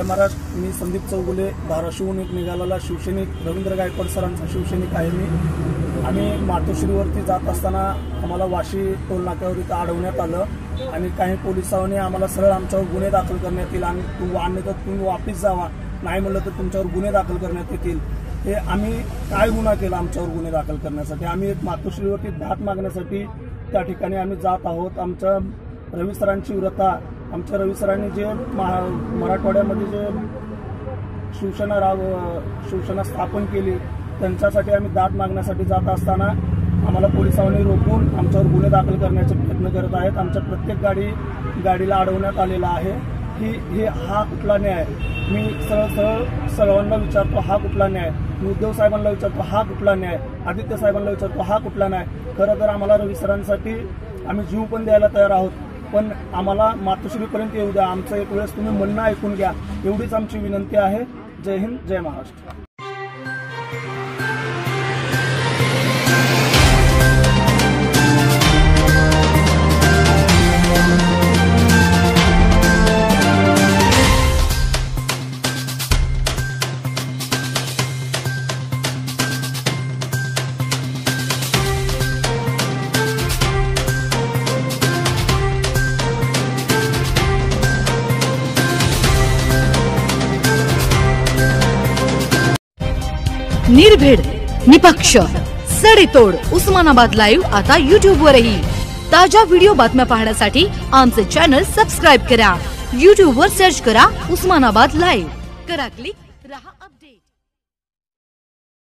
जय महाराष्ट्र. मी संदीप चौगुले, धाराशिवहून एक निघालेला शिवसैनिक, रवींद्र गायकवाड सरांचा शिवसैनिक आहे मी. आम्ही मातोश्रीवरती जात असताना आम्हाला वाशी टोलनाक्यावर इथं अडवण्यात आलं आणि काही पोलिसांनी आम्हाला सरळ आमच्यावर गुन्हे दाखल करण्यात येईल आणि आणले तर तुम्ही वापस जावा, नाही म्हणलं तर तुमच्यावर गुन्हे दाखल करण्यात येतील. हे आम्ही काय गुन्हा केला आमच्यावर गुन्हे दाखल करण्यासाठी? आम्ही एक मातोश्रीवरती दाद मागण्यासाठी त्या ठिकाणी आम्ही जात आहोत. आमच्या रवी सरांची व्रता, आमच्या रवी सरांनी जे मराठवाड्यामध्ये जे शिवसेना स्थापन केली त्यांच्यासाठी आम्ही दाद मागण्यासाठी जात असताना आम्हाला पोलिसांनी रोखून आमच्यावर गुन्हे दाखल करण्याचे प्रयत्न करत आहेत. आमच्या प्रत्येक गाडीला अडवण्यात आलेला आहे. ही हा कुठला न्याय? मी सर्वांना विचारतो, हा कुठला न्याय? मी उद्धव साहेबांना विचारतो, हा कुठला न्याय? आदित्य साहेबांना विचारतो, हा कुठला न्याय? खरं तर आम्हाला रवी सरांसाठी आम्ही जीव पण द्यायला तयार आहोत, पण आम्हाला मातोश्रीपर्यंत येऊ द्या. आमचं एक वेळेस तुम्ही म्हणणं ऐकून घ्या, एवढीच आमची विनंती आहे. जय हिंद, जय महाराष्ट्र. निर्भीड, निपक्ष, सडेतोड उस्मानाबाद लाईव्ह आता YouTube वरही. ताज्या व्हिडिओ बातम्या पाहण्यासाठी आमचे चॅनल सबस्क्राइब करा. YouTube वर सर्च करा उस्मानाबाद लाईव्ह. करा क्लिक, रहा अपडेट.